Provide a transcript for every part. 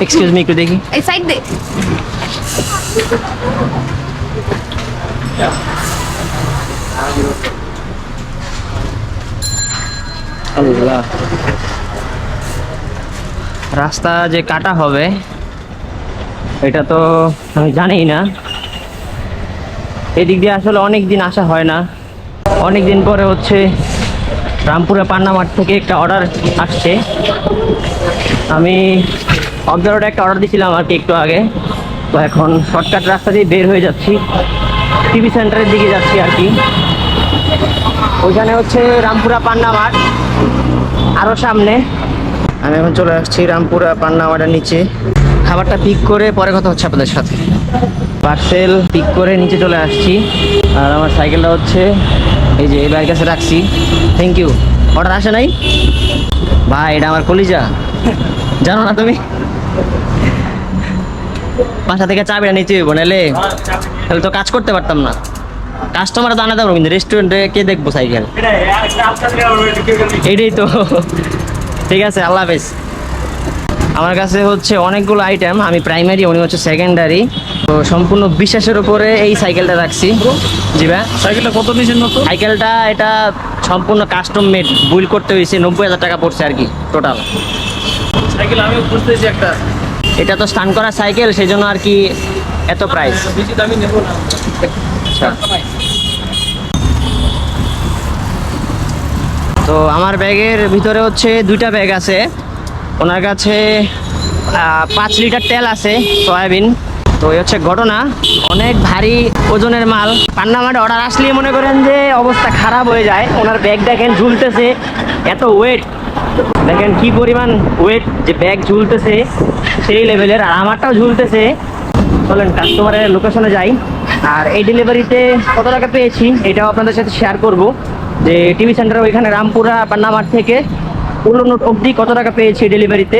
Excuse me, একটু দেখি। এই সাইড দে। আল্লাহ, রাস্তা যে কাটা হবে এটা তো আমি জানিই না। এদিক দিয়ে আসলে অনেক দিন আসা হয় না। অনেক দিন পরে হচ্ছে রামপুরা পান্না মাঠ থেকে একটা অর্ডার আসছে। আমি অফ দ্য রোড একটা অর্ডার দিয়েছিলাম আর কি একটু আগে। তো এখন শর্টকাট রাস্তা দিয়ে বের হয়ে যাচ্ছি, টিভি সেন্টারের দিকে যাচ্ছি আর কি। ওইখানে হচ্ছে রামপুরা পান্না মাঠ, আরও সামনে। আমি এখন চলে আসছি রামপুরা পান্না মাঠের নিচে। খাবারটা পিক করে পরে কথা হচ্ছে আপনাদের সাথে। পার্সেল পিক করে নিচে চলে আসছি, আর আমার সাইকেলটা হচ্ছে এই যে এই বাইরের কাছে রাখছি। Thank you. অর্ডার আসে নাই ভাই, এটা আমার কলিজা, জানো না তুমি? বাসা থেকে চাবিটা নিতে হইব, নাহলে তাহলে তো কাজ করতে পারতাম না। কাস্টমার তো আনাতে পারবো, কিন্তু রেস্টুরেন্টে কে দেখবো সাইকেল? এটাই তো। ঠিক আছে, আল্লাহ হাফেজ। আমার কাছে হচ্ছে অনেকগুলো আইটেম, আমি প্রাইমারি, উনি হচ্ছে সেকেন্ডারি। তো সম্পূর্ণ বিশ্বাসের উপরে এই সাইকেলটা রাখছি। জি ভাই, সাইকেলটা কত নিয়েছেন নতুন? সাইকেলটা এটা সম্পূর্ণ কাস্টম মেড, বুইল করতে হয়েছে। 90,000 টাকা পড়ছে আর কি টোটাল। সাইকেল আমিও খুঁজতেছি একটা। এটা তো স্টান করা সাইকেল, সেই জন্য আর কি এত প্রাইস। বেশি দামি নেব না। আচ্ছা, তো আমার ব্যাগের ভিতরে হচ্ছে দুইটা ব্যাগ আছে। ওনার কাছে 5 লিটার তেল আছে, সয়াবিন। তো এই হচ্ছে ঘটনা, অনেক ভারী ওজনের মাল। পান্না মাঠে অর্ডার আসলেই মনে করেন যে অবস্থা খারাপ হয়ে যায়। ওনার ব্যাগ দেখেন ঝুলতেছে, এত ওয়েট দেখেন কি পরিমাণ ওয়েট, যে ব্যাগ ঝুলতেছে সেই লেভেলের। আর আমারটাও ঝুলতেছে। চলেন কাস্টমারের লোকেশনে যাই। আর এই ডেলিভারিতে কত টাকা পেয়েছি এটাও আপনাদের সাথে শেয়ার করব, যে টিভি সেন্টার ওইখানে রামপুরা পান্না মাঠ থেকে উল্লনোট অবধি কত টাকা পেয়েছি ডেলিভারিতে,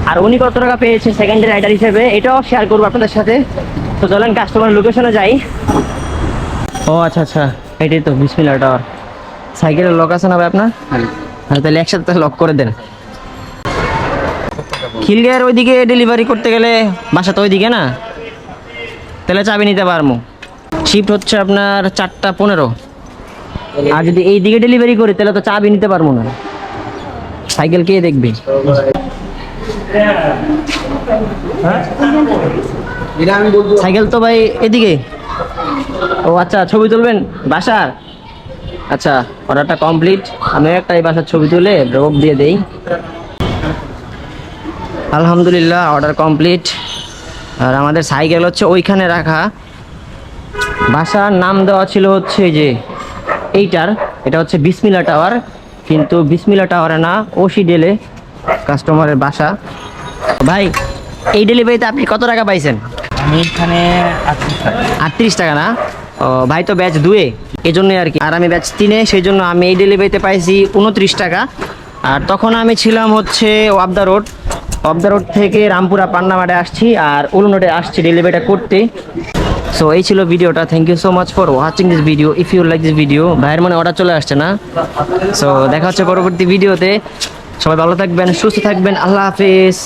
আর উনি কত টাকা পেয়েছে সেকেন্ডারি রাইডার হিসেবে, এটাও শেয়ার করবো আপনাদের সাথে। তো চলেন কাস্টমার লোকেশনে যাই। ও আচ্ছা আচ্ছা, এটাই তো বিসমিল্লাহ টাওয়ার। সাইকেলের লক আছে না ভাই আপনার? হ্যাঁ, তাহলে একসাথে লক করে দেন। খিলগাঁয়ের ওইদিকে ডেলিভারি করতে গেলে বাসা তো ওইদিকে না, তাহলে চাবি নিতে পারবো। শিফট হচ্ছে আপনার 4টা 15। আর যদি এই দিকে ডেলিভারি করি তাহলে তো চাবি নিতে পারবো না। সাইকেল কে দেখবে? সাইকেল তো ভাই এদিকে। ও আচ্ছা, ছবি তুলবেন বাসার? আচ্ছা, অর্ডারটা কমপ্লিট। আমি একটা এই বাসার ছবি তুলে ড্রপ দিয়ে দেই। আলহামদুলিল্লাহ, অর্ডার কমপ্লিট। আর আমাদের সাইকেল হচ্ছে ওইখানে রাখা। বাসার নাম দেওয়া ছিল হচ্ছে যে এইটার, এটা হচ্ছে বিসমিল্লাহ টাওয়ার, কিন্তু বিসমিল্লাহ টাওয়ারে না, ওসি ডেলে কাস্টমারের বাসা। ভাই, এই ডেলিভারিতে আপনি কত টাকা পাইছেন? আমি এখানে 38 টাকা না? ও ভাই তো ব্যাচ 2-এ, এই জন্যই আর কি। আর আমি ব্যাচ 3-এ, সেই জন্য আমি এই ডেলিভারিতে পাইছি 29 টাকা। আর তখন আমি ছিলাম হচ্ছে of the road. Of the road থেকে রামপুরা পান্না মাঠে আসছি, আর উলনোটে আসছি ডেলিভারিটা করতে। সো এই ছিল ভিডিওটা। Thank you so much for watching this video. If you like this video, ভাইয়ের মানে অর্ডার চলে আসছে না? সো দেখা হচ্ছে পরবর্তী ভিডিওতে। সবাই ভালো থাকবেন, সুস্থ থাকবেন। আল্লাহ হাফেজ।